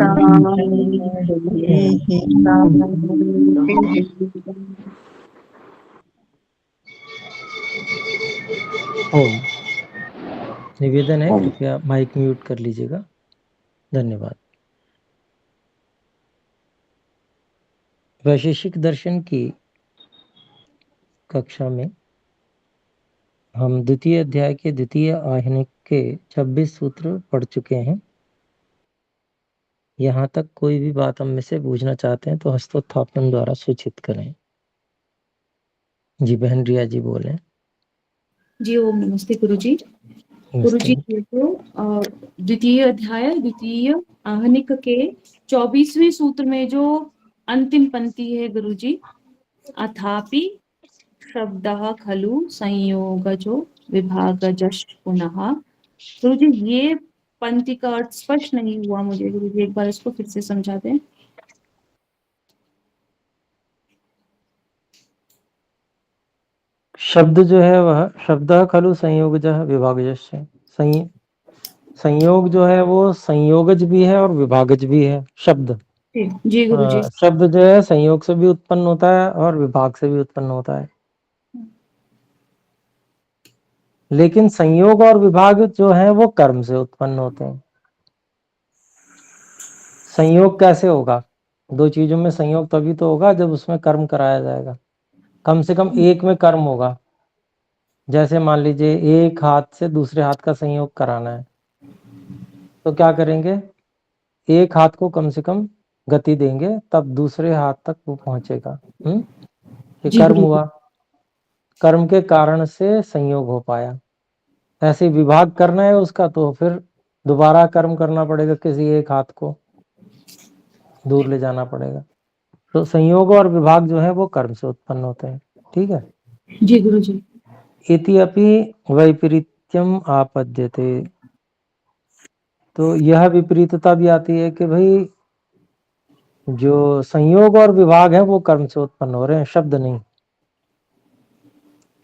ओम। निवेदन है, कृपया माइक म्यूट कर लीजिएगा। धन्यवाद। वैशेषिक दर्शन की कक्षा में हम द्वितीय अध्याय के द्वितीय आह्निक के 26 सूत्र पढ़ चुके हैं। यहाँ तक कोई भी बात हम में से पूछना चाहते हैं तो हस्तोत्थापन द्वारा सूचित करें। जी बहन रिया जी बोले। जी ओम नमस्ते गुरुजी। गुरुजी तो द्वितीय अध्याय द्वितीय आह्निक के 24वें सूत्र में जो अंतिम पंक्ति है गुरुजी, अथापि शब्दः खलु संयोगजो विभागजश् पुनः। गुरुजी ये पंक्ति का अर्थ स्पष्ट नहीं हुआ मुझे, गुरुजी एक बार इसको फिर से समझा दें। शब्द जो है वह शब्द खलु संयोगजः विभागजश् है। संयोग जो है वो संयोगज भी है और विभागज भी है। शब्द जी गुरुजी। शब्द जो है संयोग से भी उत्पन्न होता है और विभाग से भी उत्पन्न होता है। लेकिन संयोग और विभाग जो है वो कर्म से उत्पन्न होते हैं। संयोग कैसे होगा? दो चीजों में संयोग तभी तो होगा जब उसमें कर्म कराया जाएगा। कम से कम एक में कर्म होगा। जैसे मान लीजिए एक हाथ से दूसरे हाथ का संयोग कराना है तो क्या करेंगे? एक हाथ को कम से कम गति देंगे तब दूसरे हाथ तक वो पहुंचेगा। ये कर्म हुआ, कर्म के कारण से संयोग हो पाया। ऐसे विभाग करना है उसका तो फिर दोबारा कर्म करना पड़ेगा, किसी एक हाथ को दूर ले जाना पड़ेगा। तो संयोग और विभाग जो है वो कर्म से उत्पन्न होते हैं। ठीक है जी गुरुजी। इति अपि वैपरीत्यम आपद्यते। तो यह विपरीतता भी आती है कि भाई जो संयोग और विभाग है वो कर्म से उत्पन्न हो रहे हैं, शब्द नहीं।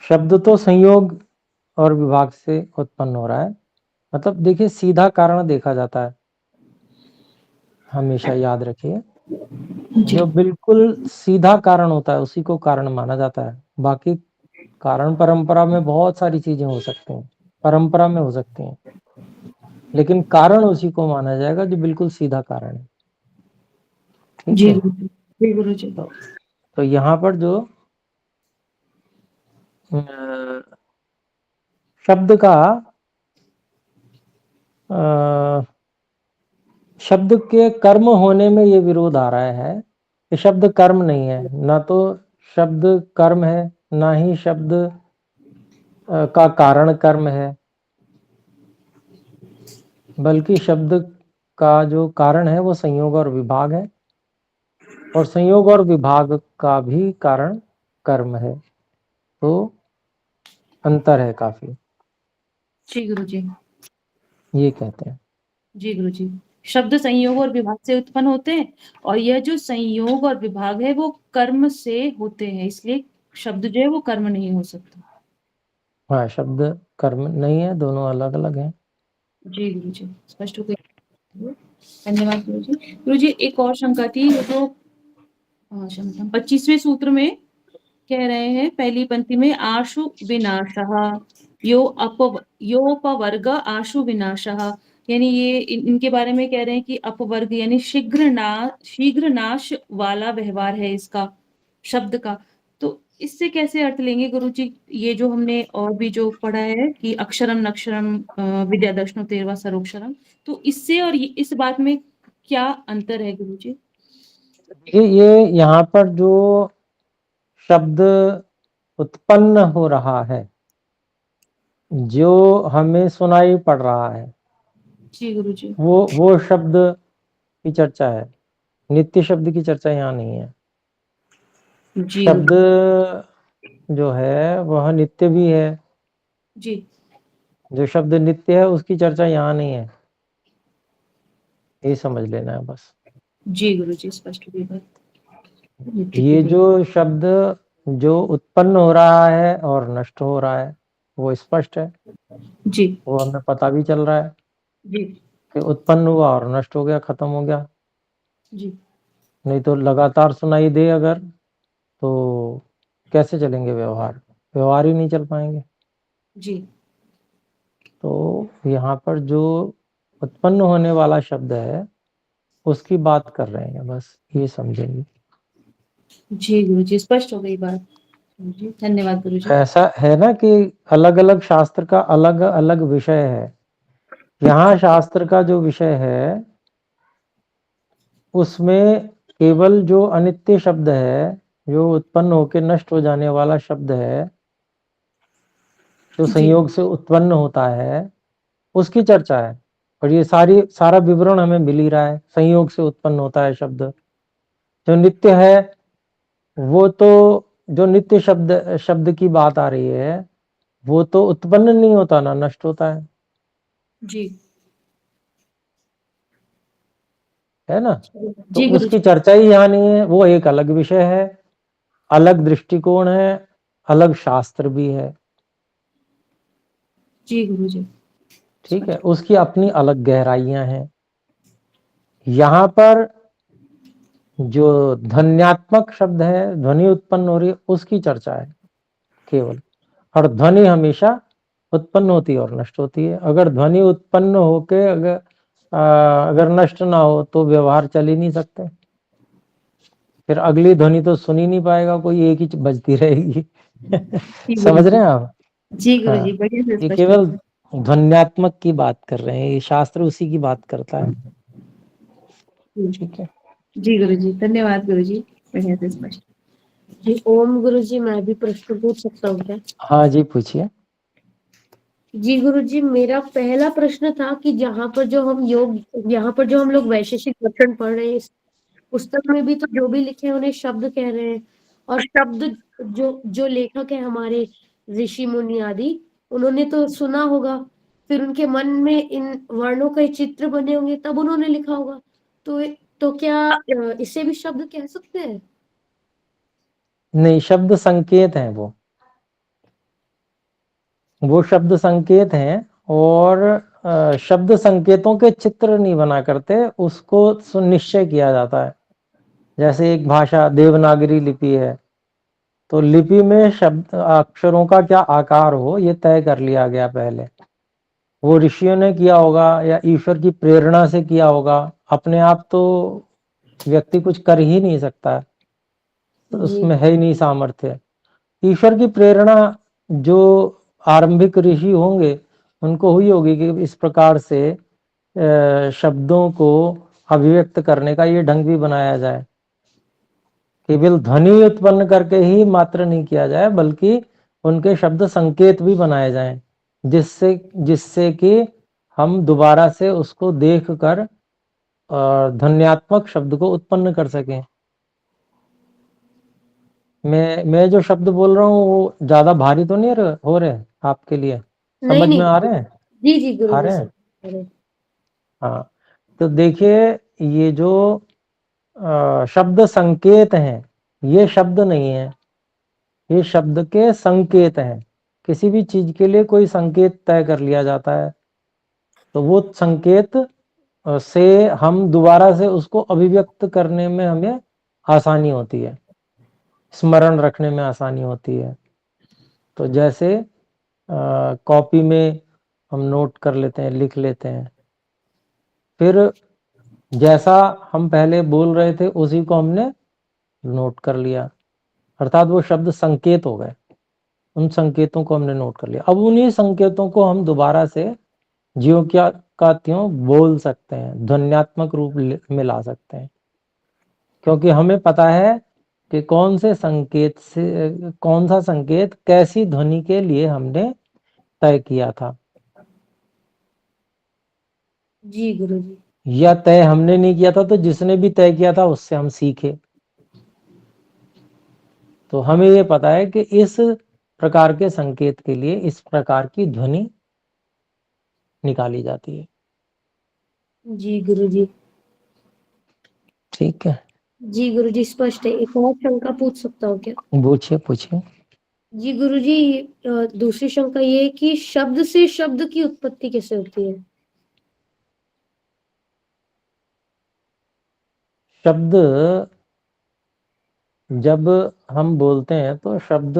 शब्द तो संयोग और विभाग से उत्पन्न हो रहा है। मतलब देखिए सीधा कारण देखा जाता है, हमेशा याद रखिए। जो बिल्कुल सीधा कारण होता है उसी को कारण माना जाता है। बाकी कारण परंपरा में बहुत सारी चीजें हो सकती हैं, परंपरा में हो सकती हैं, लेकिन कारण उसी को माना जाएगा जो बिल्कुल सीधा कारण है। ठीक है। जी गुरुजी। तो यहाँ पर जो शब्द का शब्द के कर्म होने में ये विरोध आ रहा है कि शब्द कर्म नहीं है। ना तो शब्द कर्म है, ना ही शब्द का कारण कर्म है, बल्कि शब्द का जो कारण है वो संयोग और विभाग है, और संयोग और विभाग का भी कारण कर्म है। तो अंतर है काफी। जी गुरुजी। ये कहते हैं। जी गुरुजी। शब्द संयोग और विभाग से उत्पन्न होते हैं और यह जो संयोग और विभाग है वो कर्म से होते हैं, इसलिए शब्द जो है वो कर्म नहीं हो सकता। हाँ, शब्द कर्म नहीं है, दोनों अलग अलग हैं। जी गुरुजी, स्पष्ट हो गई। धन्यवाद गुरुजी। गुरुजी एक और शंका थी, जो 25वें सूत्र में कह रहे हैं पहली पंक्ति में आशु विनाशः योपवर्ग आशु विनाशः, यानी ये इनके बारे में कह रहे हैं कि अपवर्ग यानी शीघ्र नाश वाला व्यवहार है इसका, शब्द का। तो इससे कैसे अर्थ लेंगे गुरुजी? ये जो हमने और भी जो पढ़ा है कि अक्षरम नक्षरम विद्यादर्शनो तेरवा सरोक्षरम, तो इससे और इस बात में क्या अंतर है गुरुजी? देखिए ये यहाँ पर जो शब्द उत्पन्न हो रहा है, जो हमें सुनाई पड़ रहा है, जी गुरुजी। वो शब्द की चर्चा है। नित्य शब्द की चर्चा यहाँ नहीं है। शब्द जो है वह नित्य भी है। जी। जो शब्द नित्य है उसकी चर्चा यहाँ नहीं है, ये समझ लेना है बस। जी गुरुजी, स्पष्ट हुई बात। ये जो शब्द जो उत्पन्न हो रहा है और नष्ट हो रहा है वो स्पष्ट है। जी। वो हमें पता भी चल रहा है जी। कि उत्पन्न हुआ और नष्ट हो गया, खत्म हो गया। जी नहीं तो लगातार सुनाई दे अगर, तो कैसे चलेंगे व्यवहार? व्यवहार ही नहीं चल पाएंगे। जी तो यहाँ पर जो उत्पन्न होने वाला शब्द है उसकी बात कर रहे हैं, बस ये समझेंगे। जी गुरु जी, स्पष्ट हो गई बात। जी धन्यवाद गुरु जी। ऐसा है ना कि अलग अलग शास्त्र का अलग अलग विषय है। यहाँ शास्त्र का जो विषय है उसमें केवल जो अनित्य शब्द है, जो उत्पन्न होकर नष्ट हो जाने वाला शब्द है, जो जी संयोग से उत्पन्न होता है, उसकी चर्चा है। और ये सारा विवरण हमें मिल ही रहा है, संयोग से उत्पन्न होता है शब्द। जो नित्य है वो तो, जो नित्य शब्द की बात आ रही है वो तो उत्पन्न नहीं होता ना नष्ट होता जी है ना। तो जी गुरु उसकी जी। चर्चा ही यहाँ नहीं है, वो एक अलग विषय है, अलग दृष्टिकोण है, अलग शास्त्र भी है। जी गुरु जी। ठीक है, उसकी अपनी अलग गहराइयां हैं। यहाँ पर जो ध्वन्यात्मक शब्द है, ध्वनि उत्पन्न हो रही है, उसकी चर्चा है केवल। और ध्वनि हमेशा उत्पन्न होती है और नष्ट होती है। अगर ध्वनि उत्पन्न होके अगर नष्ट ना हो तो व्यवहार चल ही नहीं सकते। फिर अगली ध्वनि तो सुन ही नहीं पाएगा कोई, एक ही बजती रहेगी। जी गुरु समझ रहे जी। हैं आप? जी गुरु जी, हाँ, बढ़िया से ये स्पष्ट हो केवल गया। ध्वन्यात्मक की बात कर रहे हैं, ये शास्त्र उसी की बात करता है। ठीक है। जी गुरु जी, धन्यवाद गुरु जी, बढ़िया से स्पष्ट। जी ओम गुरु जी, मैं भी प्रश्न पूछ सकता हूँ क्या? हाँ जी, पूछिए। जी गुरु जी, मेरा पहला प्रश्न था कि जहाँ पर जो हम योग, यहाँ पर जो हम लोग वैशेषिक दर्शन पढ़ रहे हैं, इस पुस्तक में भी तो जो भी लिखे हैं उन्हें शब्द कह रहे हैं। और शब्द जो जो लेखक है हमारे ऋषि मुनि आदि, उन्होंने तो सुना होगा, फिर उनके मन में इन वर्णों के चित्र बने होंगे, तब उन्होंने लिखा होगा। तो क्या इसे भी शब्द कह सकते हैं? नहीं, शब्द संकेत हैं वो शब्द संकेत हैं। और शब्द संकेतों के चित्र नहीं बना करते, उसको सुनिश्चय किया जाता है। जैसे एक भाषा देवनागरी लिपि है, तो लिपि में शब्द अक्षरों का क्या आकार हो ये तय कर लिया गया पहले। वो ऋषियों ने किया होगा या ईश्वर की प्रेरणा से किया होगा। अपने आप तो व्यक्ति कुछ कर ही नहीं सकता, तो जी उसमें है ही नहीं सामर्थ्य। ईश्वर की प्रेरणा जो आरंभिक ऋषि होंगे उनको हुई होगी कि इस प्रकार से शब्दों को अभिव्यक्त करने का ये ढंग भी बनाया जाए। केवल ध्वनि उत्पन्न करके ही मात्र नहीं किया जाए, बल्कि उनके शब्द संकेत भी बनाए जाएं, जिससे जिससे कि हम दोबारा से उसको देखकर ध्वन्यात्मक शब्द को उत्पन्न कर सकें। मैं जो शब्द बोल रहा हूँ वो ज्यादा भारी तो नहीं हो रहे आपके लिए? नहीं समझ में आ नहीं। रहे हैं? जी जी गुरु आ जी, रहे सब हैं। अरे हाँ, तो देखिए, ये जो शब्द संकेत हैं, ये शब्द नहीं है, ये शब्द के संकेत हैं। किसी भी चीज के लिए कोई संकेत तय कर लिया जाता है, तो वो संकेत से हम दोबारा से उसको अभिव्यक्त करने में हमें आसानी होती है, स्मरण रखने में आसानी होती है। तो जैसे कॉपी में हम नोट कर लेते हैं, लिख लेते हैं, फिर जैसा हम पहले बोल रहे थे उसी को हमने नोट कर लिया, अर्थात वो शब्द संकेत हो गए। उन संकेतों को हमने नोट कर लिया। अब उन्हीं संकेतों को हम दोबारा से ज्यों क्या का त्यों बोल सकते हैं, ध्वन्यात्मक रूप में ला सकते हैं, क्योंकि हमें पता है कि कौन से संकेत से कौन सा संकेत कैसी ध्वनि के लिए हमने तय किया था। जी गुरु जी। या तय हमने नहीं किया था तो जिसने भी तय किया था उससे हम सीखे। तो हमें ये पता है कि इस प्रकार के संकेत के लिए इस प्रकार की ध्वनि निकाली जाती है। जी गुरु जी। ठीक है, जी गुरु जी, स्पष्ट है। एक और शंका पूछ सकता हूँ क्या? पूछिए पूछिए। जी गुरु जी, दूसरी शंका ये है कि शब्द से शब्द की उत्पत्ति कैसे होती है? शब्द जब हम बोलते हैं तो शब्द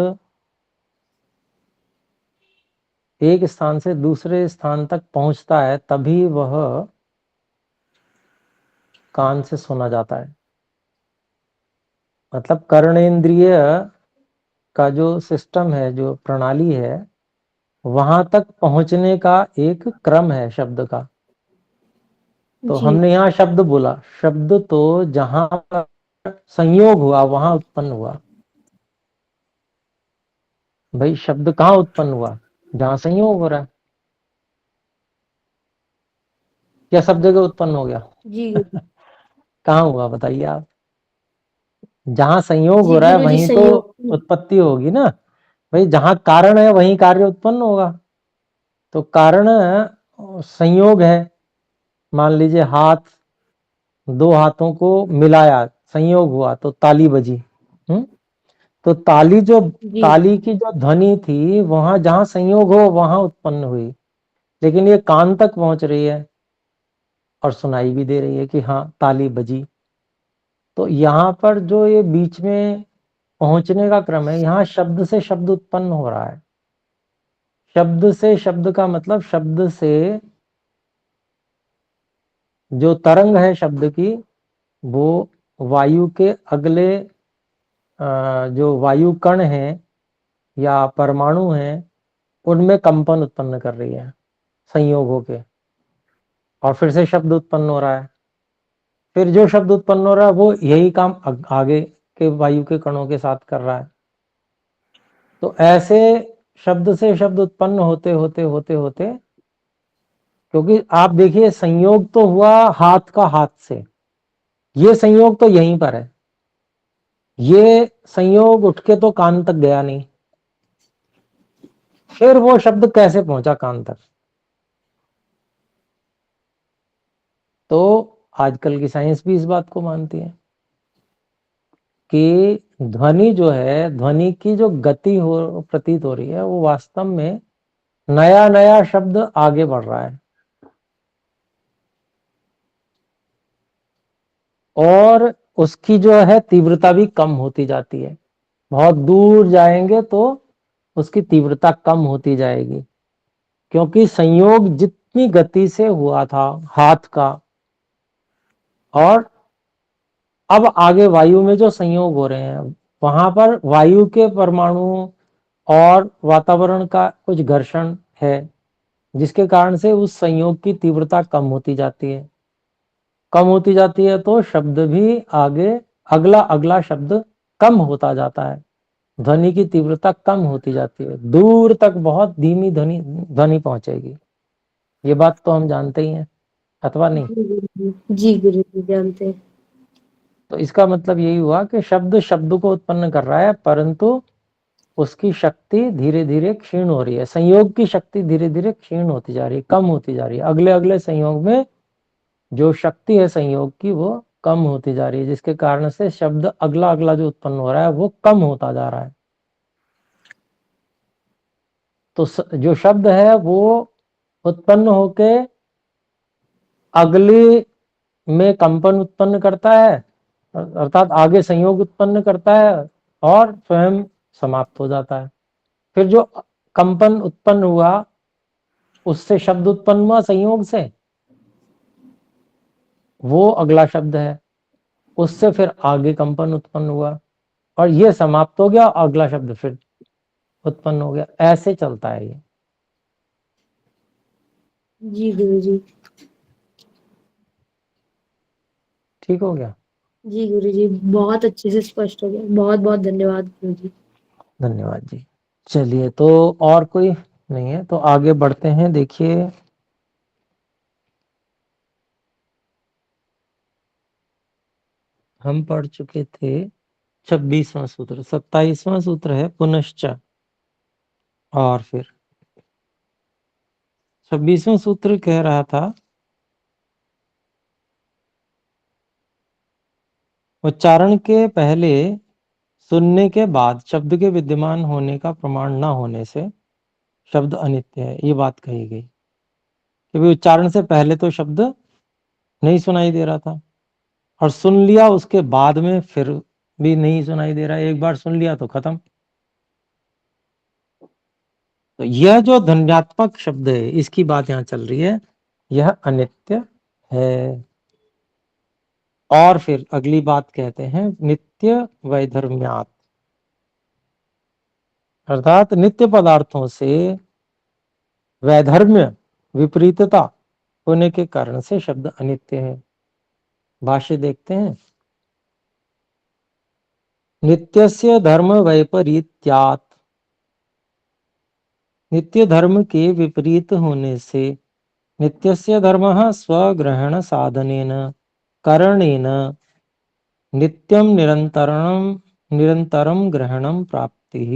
एक स्थान से दूसरे स्थान तक पहुंचता है, तभी वह कान से सुना जाता है। मतलब कर्णेंद्रिय का जो सिस्टम है, जो प्रणाली है, वहां तक पहुंचने का एक क्रम है शब्द का। तो जी हमने यहाँ शब्द बोला, शब्द तो जहां संयोग हुआ वहां उत्पन्न हुआ। भाई शब्द कहाँ उत्पन्न हुआ? जहां संयोग हो रहा है। क्या सब जगह उत्पन्न हो गया? जी गुरु कहाँ हुआ बताइए आप? जहां संयोग जी हो रहा है गुरु जी वहीं तो संयोग उत्पत्ति होगी ना। भाई जहां कारण है वहीं कार्य उत्पन्न होगा। तो कारण संयोग है। मान लीजिए हाथ, दो हाथों को मिलाया, संयोग हुआ तो ताली बजी। तो जी ताली की जो ध्वनि थी वहां जहां संयोग हो वहां उत्पन्न हुई, लेकिन ये कान तक पहुंच रही है और सुनाई भी दे रही है कि हाँ ताली बजी। तो यहाँ पर जो ये बीच में पहुंचने का क्रम है, यहाँ शब्द से शब्द उत्पन्न हो रहा है। शब्द से शब्द का मतलब शब्द से जो तरंग है शब्द की, वो वायु के अगले जो वायु कण हैं या परमाणु हैं, उनमें कंपन उत्पन्न कर रही है संयोग होके, और फिर से शब्द उत्पन्न हो रहा है। फिर जो शब्द उत्पन्न हो रहा है वो यही काम आगे के वायु के कणों के साथ कर रहा है। तो ऐसे शब्द से शब्द उत्पन्न होते होते होते होते, क्योंकि आप देखिए संयोग तो हुआ हाथ का हाथ से, ये संयोग तो यहीं पर है, ये संयोग उठ के तो कान तक गया नहीं। फिर वो शब्द कैसे पहुंचा कान तक? तो आजकल की साइंस भी इस बात को मानती है कि ध्वनि जो है, ध्वनि की जो गति हो प्रतीत हो रही है, वो वास्तव में नया नया शब्द आगे बढ़ रहा है और उसकी जो है तीव्रता भी कम होती जाती है। बहुत दूर जाएंगे तो उसकी तीव्रता कम होती जाएगी, क्योंकि संयोग जितनी गति से हुआ था हाथ का, और अब आगे वायु में जो संयोग हो रहे हैं, वहां पर वायु के परमाणु और वातावरण का कुछ घर्षण है, जिसके कारण से उस संयोग की तीव्रता कम होती जाती है। कम होती जाती है तो शब्द भी आगे, अगला अगला शब्द कम होता जाता है, ध्वनि की तीव्रता कम होती जाती है, दूर तक बहुत धीमी ध्वनि ध्वनि पहुंचेगी। ये बात तो हम जानते ही हैं, अथवा नहीं? जी गुरु जी जानते हैं। तो इसका मतलब यही हुआ कि शब्द शब्द को उत्पन्न कर रहा है, परंतु उसकी शक्ति धीरे धीरे क्षीण हो रही है। संयोग की शक्ति धीरे धीरे क्षीण होती जा रही है, कम होती जा रही है। अगले अगले संयोग में जो शक्ति है संयोग की, वो कम होती जा रही है, जिसके कारण से शब्द अगला अगला जो उत्पन्न हो रहा है वो कम होता जा रहा है। तो जो शब्द है वो उत्पन्न होके अगली में कंपन उत्पन्न करता है, अर्थात आगे संयोग उत्पन्न करता है और स्वयं समाप्त हो जाता है। फिर जो कंपन उत्पन्न हुआ उससे शब्द उत्पन्न हुआ संयोग से, वो अगला शब्द है। उससे फिर आगे कंपन उत्पन्न हुआ और ये समाप्त हो गया, अगला शब्द फिर उत्पन्न हो गया। ऐसे चलता है ये। जी गुरु जी। ठीक हो गया? जी गुरु जी बहुत अच्छे से स्पष्ट हो गया, बहुत बहुत धन्यवाद गुरु जी। धन्यवाद जी। चलिए, तो और कोई नहीं है तो आगे बढ़ते हैं। देखिए हम पढ़ चुके थे 26वां सूत्र, 27वां सूत्र है पुनश्च। और फिर 26वां सूत्र कह रहा था उच्चारण के पहले सुनने के बाद शब्द के विद्यमान होने का प्रमाण न होने से शब्द अनित्य है। ये बात कही गई कि उच्चारण से पहले तो शब्द नहीं सुनाई दे रहा था, और सुन लिया उसके बाद में फिर भी नहीं सुनाई दे रहा है, एक बार सुन लिया तो खत्म। तो यह जो ध्वन्यात्मक शब्द है इसकी बात यहाँ चल रही है, यह अनित्य है। और फिर अगली बात कहते हैं नित्य वैधर्म्यात्, अर्थात नित्य पदार्थों से वैधर्म्य विपरीतता होने के कारण से शब्द अनित्य है। भाष्य देखते हैं। नित्यस्य धर्म वैपरीत्यात्, नित्य धर्म के विपरीत होने से नित्यस्य धर्मः स्वग्रहण साधनेन करणेन नित्यं निरंतरं ग्रहणं प्राप्तिः।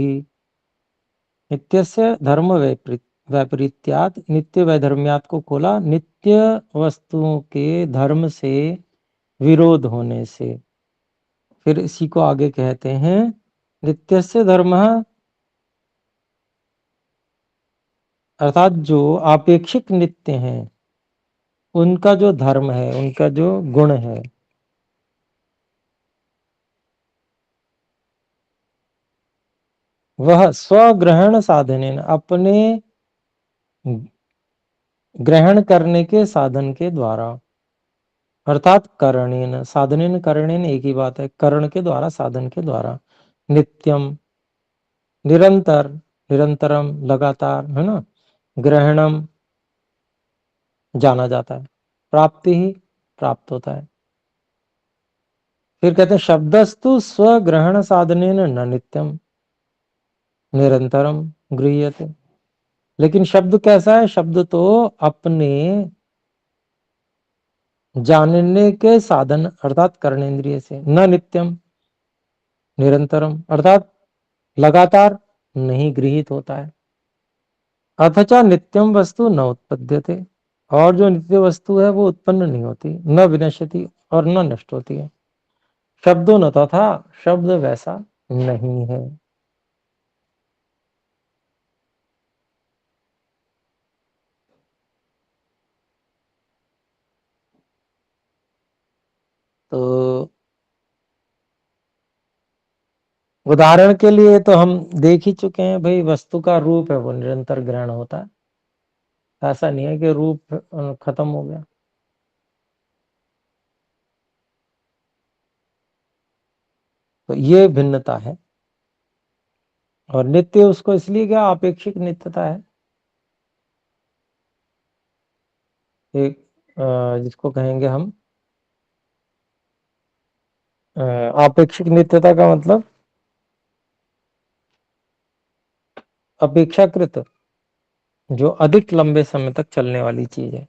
नित्यस्य धर्म वैपरीत्यात्, नित्य वैधर्म्यात् को खोला, नित्य वस्तुओं के धर्म से विरोध होने से। फिर इसी को आगे कहते हैं नित्यस्य धर्मः, अर्थात जो आपेक्षिक नित्य हैं उनका जो धर्म है, उनका जो गुण है, वह स्वग्रहण साधनेन, अपने ग्रहण करने के साधन के द्वारा, अर्थात करणेन, साधनेन करणेन एक ही बात है, करण के द्वारा, साधन के द्वारा, नित्यम निरंतर, निरंतरम लगातार, है ना, ग्रहणम जाना जाता है, प्राप्ति ही प्राप्त होता है। फिर कहते हैं शब्दस्तु स्वग्रहण साधनेन न नित्यम निरंतरम गृह्यते। लेकिन शब्द कैसा है? शब्द तो अपने जानने के साधन अर्थात कर्णेंद्रिय से, न नित्यम निरंतरम अर्थात लगातार नहीं गृहीत होता है। अथच नित्यम वस्तु न उत्पद्यते, और जो नित्य वस्तु है वो उत्पन्न नहीं होती, न विनश्यति और न नष्ट होती है। शब्दों न तथा, शब्द वैसा नहीं है। तो उदाहरण के लिए तो हम देख ही चुके हैं भाई, वस्तु का रूप है वो निरंतर ग्रहण होता है, ऐसा नहीं है कि रूप खत्म हो गया। तो ये भिन्नता है। और नित्य उसको इसलिए क्या, अपेक्षिक नित्यता है, एक जिसको कहेंगे हम अपेक्षिक नित्यता का मतलब अपेक्षाकृत जो अधिक लंबे समय तक चलने वाली चीज है,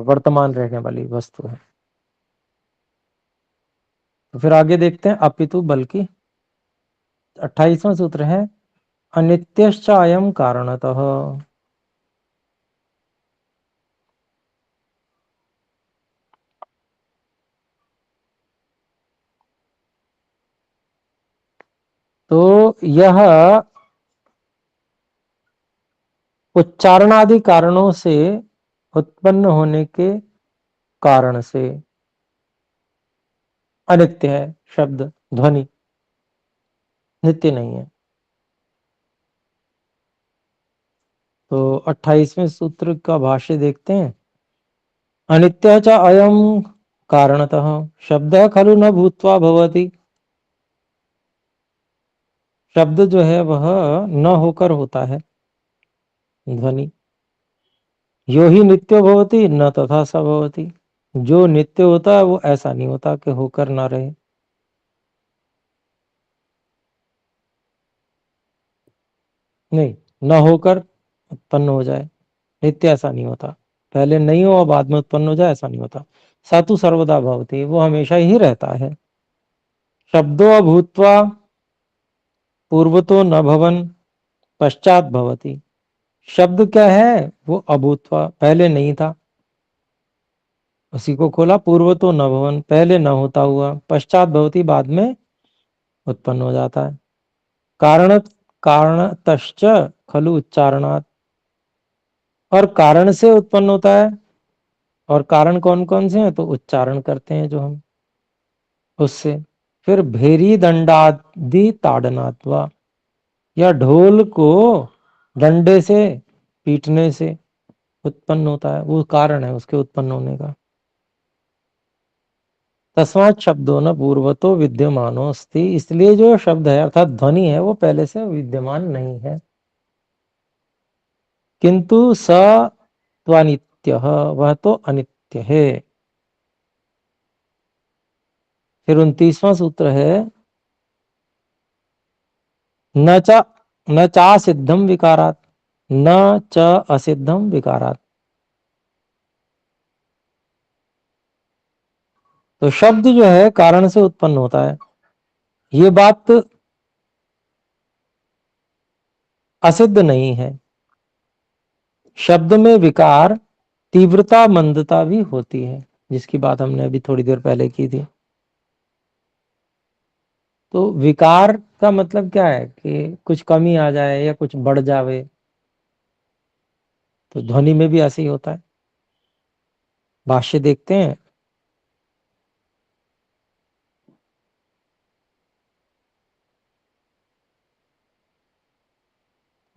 वर्तमान रहने वाली वस्तु है। तो फिर आगे देखते हैं अपितु, बल्कि 28वां सूत्र है अनित्यश्च अयं कारणतः। तो यह उच्चारणादि कारणों से उत्पन्न होने के कारण से अनित्य है। शब्द ध्वनि नित्य नहीं है। तो 28वें सूत्र का भाष्य देखते हैं। अनित्य च अयं कारणतः शब्द खलु न भूत्वा भवति। शब्द जो है वह न होकर होता है, ध्वनि। यो ही नित्यो भवति न तथा स भवति, जो नित्य होता है वो ऐसा नहीं होता कि होकर ना रहे। नहीं, न होकर उत्पन्न हो जाए, नित्य ऐसा नहीं होता। पहले नहीं हो और बाद में उत्पन्न हो जाए, ऐसा नहीं होता। सातु सर्वदा भवति, वो हमेशा ही रहता है। शब्दो अभूत्वा पूर्वतो न भवन पश्चात भवति। शब्द क्या है? वो अभूत्वा, पहले नहीं था, उसी को खोला। पूर्व तो न भवन, पहले न होता हुआ। पश्चात भवति, बाद में उत्पन्न हो जाता है। कारण कारणतश्च खलु उच्चारणात्, और कारण से उत्पन्न होता है, और कारण कौन कौन से हैं? तो उच्चारण करते हैं जो हम उससे। फिर भेरी दंडादि ताड़नात्वा, या ढोल को डंडे से पीटने से उत्पन्न होता है, वो कारण है उसके उत्पन्न होने का। तस्मात् शब्दों न पूर्वतो विद्यमानो अस्ति, इसलिए जो शब्द है अर्थात ध्वनि है वो पहले से विद्यमान नहीं है। किंतु स त्वनित्य, वह तो अनित्य है। फिर 29वां सूत्र है न चा सिद्धम विकारात, न च असिद्धम विकारात। तो शब्द जो है कारण से उत्पन्न होता है, ये बात असिद्ध नहीं है। शब्द में विकार, तीव्रता, मंदता भी होती है, जिसकी बात हमने अभी थोड़ी देर पहले की थी। तो विकार का मतलब क्या है कि कुछ कमी आ जाए या कुछ बढ़ जावे, तो ध्वनि में भी ऐसे ही होता है। भाष्य देखते हैं।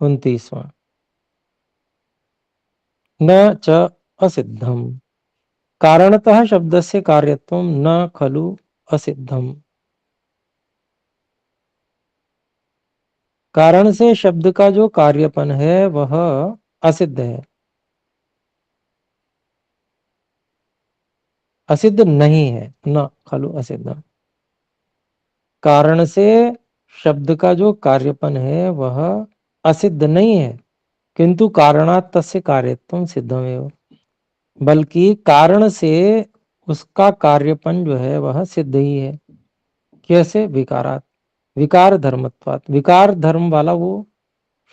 उनतीसवां, न च असिद्धम, कारणतः शब्दस्य कार्यत्वं न खलु असिद्धम। कारण से शब्द का जो कार्यपन है वह असिद्ध है, असिद्ध नहीं है। न खलु असिद्धम, कारण से शब्द का जो कार्यपन है वह असिद्ध नहीं है, किंतु कारणात् तस्य कार्यत्वं सिद्धमेव, बल्कि कारण से उसका कार्यपन जो है वह सिद्ध ही है। कैसे? विकारात, विकार धर्मत्वात्, विकार धर्म वाला वो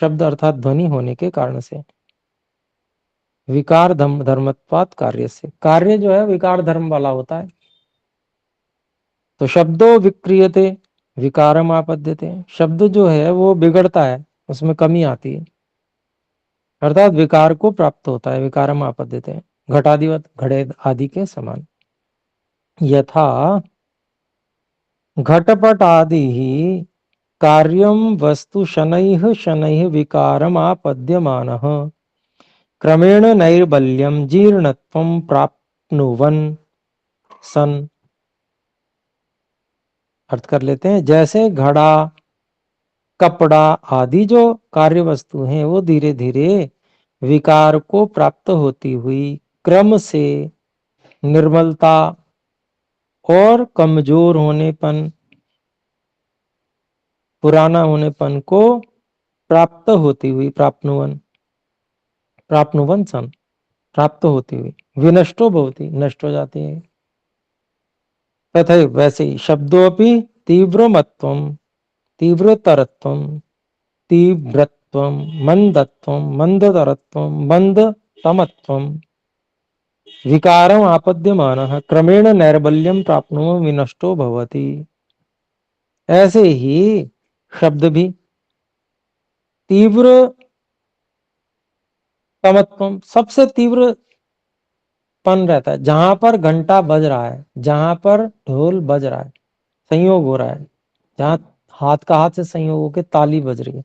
शब्द अर्थात ध्वनि होने के कारण से। विकार धर्मत्वात् कार्य से, कार्य जो है विकार धर्म वाला होता है। तो शब्दों विक्रियते विकारम आपद्यते, शब्द जो है वो बिगड़ता है, उसमें कमी आती है, अर्थात विकार को प्राप्त होता है। विकारम आपद्यते, घटादिवत, घड़े आदि के समान। यथा घटपट आदि ही कार्यम वस्तु शनैः शनैः विकारम आपद्यमानः, क्रमेण नैर्बल्यम जीर्णत्वं प्राप्नुवन् सन। अर्थ कर लेते हैं। जैसे घड़ा, कपड़ा आदि जो कार्य वस्तु हैं वो धीरे धीरे विकार को प्राप्त होती हुई क्रम से निर्मलता और कमजोर होनेपन, पुराना होनेपन को प्राप्त होती हुई, प्राप्नुवन, प्राप्नुवन सन, प्राप्त होती हुई विनष्टो भवति, नष्ट हो जाती है। तथा वैसे ही शब्दोपि तीव्रमत्वं, तीव्रतरत्वं, तीव्रत्वं, मंदत्वं, मंदतरत्वं, मंदतमत्वं, विकारम आपद्यमानः क्रमेण नैर्बल्यम प्राप्नुवो विनष्टो भवति। ऐसे ही शब्द भी तीव्र तमत्वम, सबसे तीव्र पन रहता है। जहां पर घंटा बज रहा है, जहां पर ढोल बज रहा है, संयोग हो रहा है, जहां हाथ का हाथ से संयोग होकर ताली बज रही है,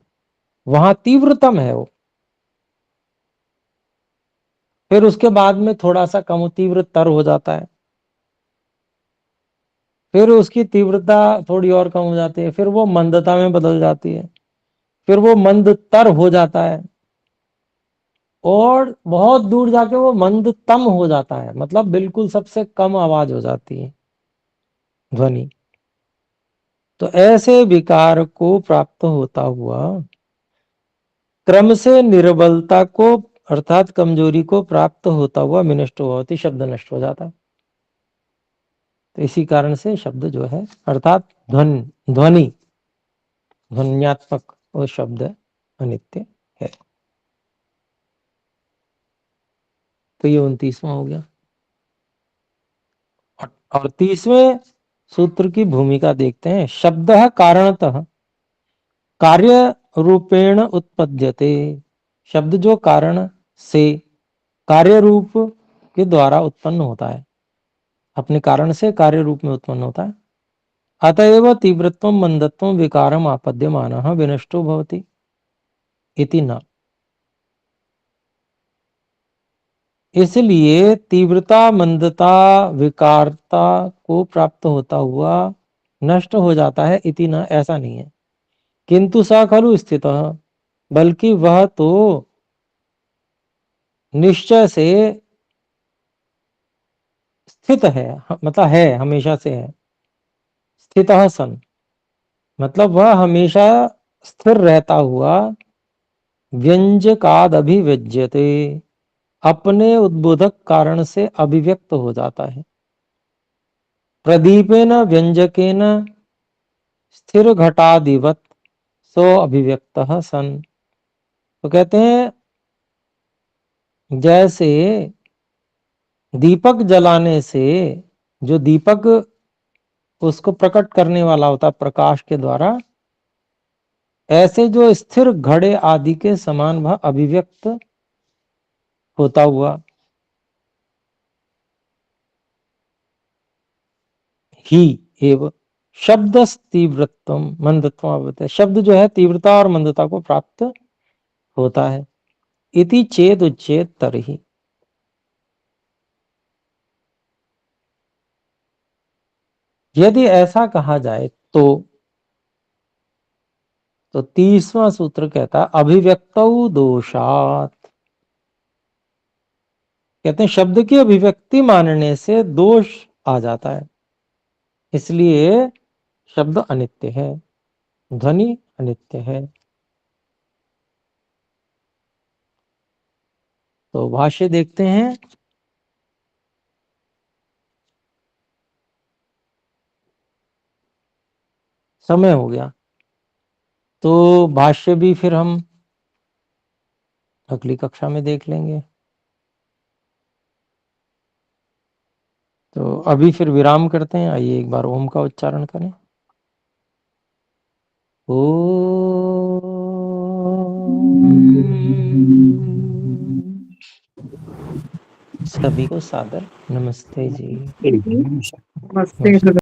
वहां तीव्रतम है वो। फिर उसके बाद में थोड़ा सा कम तीव्र तर हो जाता है, फिर उसकी तीव्रता थोड़ी और कम हो जाती है, फिर वो मंदता में बदल जाती है, फिर वो मंद तर हो जाता है, और बहुत दूर जाके वो मंद तम हो जाता है, मतलब बिल्कुल सबसे कम आवाज हो जाती है ध्वनि। तो ऐसे विकार को प्राप्त होता हुआ क्रम से निर्बलता को अर्थात कमजोरी को प्राप्त होता हुआ विनष्ट होती, शब्द नष्ट हो जाता है। तो इसी कारण से शब्द जो है अर्थात ध्वनि, ध्वन्यात्मक वो शब्द अनित्य है। तो ये 29वां हो गया। और 30वें सूत्र की भूमिका देखते हैं। शब्द कारणतः कार्य रूपेण उत्पद्यते, शब्द जो कारण से कार्य रूप के द्वारा उत्पन्न होता है, अपने कारण से कार्य रूप में उत्पन्न होता है। अतएव तीव्रत्वम मंदत्वम विकारम आपद्यमानः विनष्टो भवति इति न। इसलिए तीव्रता, मंदता, विकारता को प्राप्त होता हुआ नष्ट हो जाता है, इति न, ऐसा नहीं है। किंतु स खलु स्थितः, बल्कि वह तो निश्चय से स्थित है, मतलब है, हमेशा से है। स्थितः सन मतलब वह हमेशा स्थिर रहता हुआ, व्यंजकाद अभिव्यज्यते, अपने उद्बोधक कारण से अभिव्यक्त हो जाता है। प्रदीपेन व्यंजकेन स्थिर घटादिवत सो अभिव्यक्तः सन। तो कहते हैं जैसे दीपक जलाने से, जो दीपक उसको प्रकट करने वाला होता है प्रकाश के द्वारा, ऐसे जो स्थिर घड़े आदि के समान वह अभिव्यक्त होता हुआ ही एव शब्द तीव्रत्व मंदत्व, शब्द जो है तीव्रता और मंदता को प्राप्त होता है। इति चेद उच्चेद तरहि, यदि ऐसा कहा जाए तो 30वां सूत्र कहता है अभिव्यक्तौ दोषात। कहते हैं शब्द की अभिव्यक्ति मानने से दोष आ जाता है, इसलिए शब्द अनित्य है, ध्वनि अनित्य है। तो भाष्य देखते हैं। समय हो गया, तो भाष्य भी फिर हम अगली कक्षा में देख लेंगे। तो अभी फिर विराम करते हैं। आइए एक बार ओम का उच्चारण करें। सभी को सादर नमस्ते जी। नमस्ते।